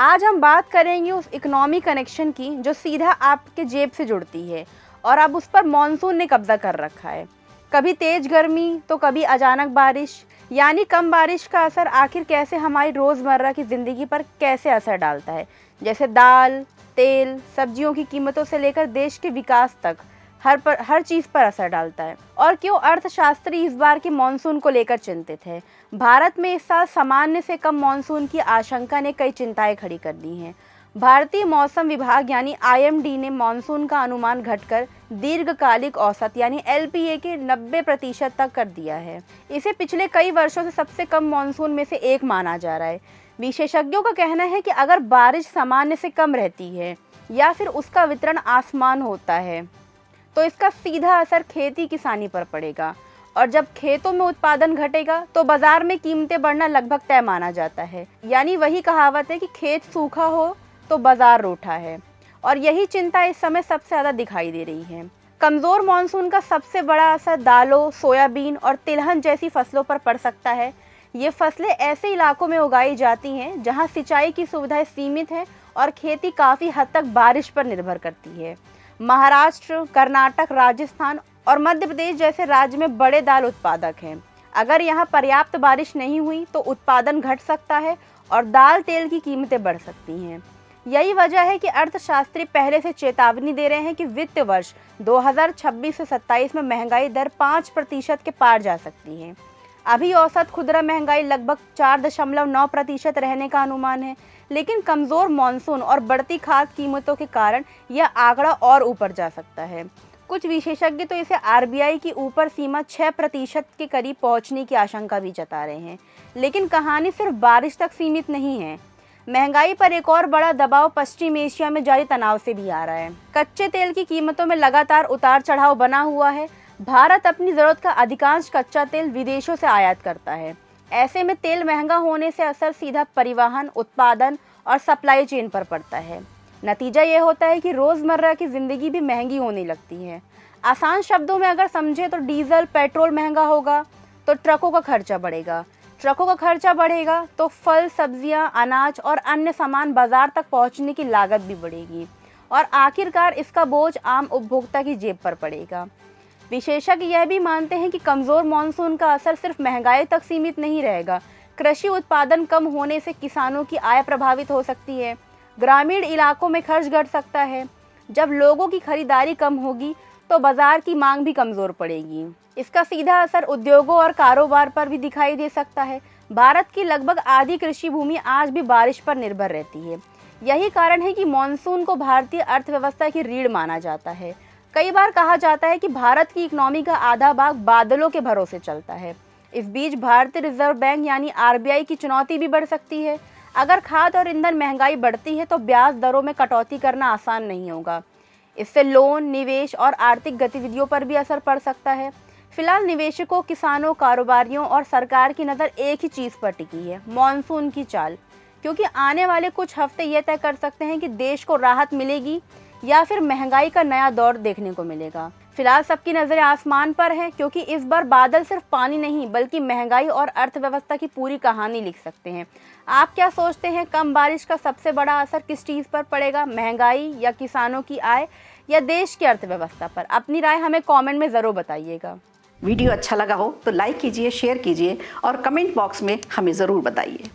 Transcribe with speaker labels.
Speaker 1: आज हम बात करेंगे उस इकोनॉमी कनेक्शन की जो सीधा आपके जेब से जुड़ती है और अब उस पर मॉनसून ने कब्जा कर रखा है। कभी तेज गर्मी तो कभी अचानक बारिश, यानी कम बारिश का असर आखिर कैसे हमारी रोज़मर्रा की ज़िंदगी पर कैसे असर डालता है। जैसे दाल, तेल, सब्जियों की कीमतों से लेकर देश के विकास तक हर चीज़ पर असर डालता है। और क्यों अर्थशास्त्री इस बार के मॉनसून को लेकर चिंतित है। भारत में इस साल सामान्य से कम मॉनसून की आशंका ने कई चिंताएं खड़ी कर दी हैं। भारतीय मौसम विभाग यानी IMD ने मॉनसून का अनुमान घटकर दीर्घकालिक औसत यानी LPA के 90% तक कर दिया है। इसे पिछले कई वर्षों से सबसे कम मॉनसून में से एक माना जा रहा है। विशेषज्ञों का कहना है कि अगर बारिश सामान्य से कम रहती है या फिर उसका वितरण आसमान होता है तो इसका सीधा असर खेती किसानी पर पड़ेगा, और जब खेतों में उत्पादन घटेगा तो बाजार में कीमतें बढ़ना लगभग तय माना जाता है। यानी वही कहावत है कि खेत सूखा हो तो बाजार रूठा है, और यही चिंता इस समय सबसे ज़्यादा दिखाई दे रही है। कमज़ोर मानसून का सबसे बड़ा असर दालों, सोयाबीन और तिलहन जैसी फसलों पर पड़ सकता है। ये फसलें ऐसे इलाकों में उगाई जाती हैं जहां सिंचाई की सुविधाएं सीमित हैं और खेती काफ़ी हद तक बारिश पर निर्भर करती है। महाराष्ट्र, कर्नाटक, राजस्थान और मध्य प्रदेश जैसे राज्य में बड़े दाल उत्पादक हैं। अगर यहाँ पर्याप्त बारिश नहीं हुई तो उत्पादन घट सकता है और दाल तेल की कीमतें बढ़ सकती हैं। यही वजह है कि अर्थशास्त्री पहले से चेतावनी दे रहे हैं कि वित्त वर्ष 2026 से 27 में महंगाई दर 5% के पार जा सकती है। अभी औसत खुदरा महंगाई लगभग 4.9% रहने का अनुमान है, लेकिन कमज़ोर मॉनसून और बढ़ती खाद्य कीमतों के कारण यह आंकड़ा और ऊपर जा सकता है। कुछ विशेषज्ञ तो इसे RBI की ऊपर सीमा 6% के करीब पहुंचने की आशंका भी जता रहे हैं। लेकिन कहानी सिर्फ बारिश तक सीमित नहीं है। महंगाई पर एक और बड़ा दबाव पश्चिम एशिया में जारी तनाव से भी आ रहा है। कच्चे तेल की कीमतों में लगातार उतार चढ़ाव बना हुआ है। भारत अपनी ज़रूरत का अधिकांश कच्चा तेल विदेशों से आयात करता है। ऐसे में तेल महंगा होने से असर सीधा परिवहन, उत्पादन और सप्लाई चेन पर पड़ता है। नतीजा ये होता है कि रोज़मर्रा की ज़िंदगी भी महंगी होने लगती है। आसान शब्दों में अगर समझे तो डीजल, पेट्रोल महंगा होगा तो ट्रकों का खर्चा बढ़ेगा। ट्रकों का खर्चा बढ़ेगा तो फल, सब्जियां, अनाज और अन्य सामान बाजार तक पहुंचने की लागत भी बढ़ेगी, और आखिरकार इसका बोझ आम उपभोक्ता की जेब पर पड़ेगा। विशेषज्ञ यह भी मानते हैं कि कमज़ोर मॉनसून का असर सिर्फ महंगाई तक सीमित नहीं रहेगा। कृषि उत्पादन कम होने से किसानों की आय प्रभावित हो सकती है। ग्रामीण इलाकों में खर्च घट सकता है। जब लोगों की खरीदारी कम होगी तो बाजार की मांग भी कमज़ोर पड़ेगी। इसका सीधा असर उद्योगों और कारोबार पर भी दिखाई दे सकता है। भारत की लगभग आधी कृषि भूमि आज भी बारिश पर निर्भर रहती है। यही कारण है कि मॉनसून को भारतीय अर्थव्यवस्था की रीढ़ माना जाता है। कई बार कहा जाता है कि भारत की इकोनॉमी का आधा भाग बादलों के भरोसे चलता है। इस बीच भारतीय रिजर्व बैंक यानी RBI की चुनौती भी बढ़ सकती है। अगर खाद्य और ईंधन महंगाई बढ़ती है तो ब्याज दरों में कटौती करना आसान नहीं होगा। इससे लोन, निवेश और आर्थिक गतिविधियों पर भी असर पड़ सकता है। फिलहाल निवेशकों, किसानों, कारोबारियों और सरकार की नज़र एक ही चीज़ पर टिकी है, मॉनसून की चाल, क्योंकि आने वाले कुछ हफ्ते ये तय कर सकते हैं कि देश को राहत मिलेगी या फिर महंगाई का नया दौर देखने को मिलेगा। फिलहाल सबकी नज़रें आसमान पर हैं, क्योंकि इस बार बादल सिर्फ पानी नहीं बल्कि महंगाई और अर्थव्यवस्था की पूरी कहानी लिख सकते हैं। आप क्या सोचते हैं, कम बारिश का सबसे बड़ा असर किस चीज़ पर पड़ेगा, महंगाई या किसानों की आय या देश की अर्थव्यवस्था पर? अपनी राय हमें कमेंट में ज़रूर बताइएगा।
Speaker 2: वीडियो अच्छा लगा हो तो लाइक कीजिए, शेयर कीजिए और कमेंट बॉक्स में हमें ज़रूर बताइए।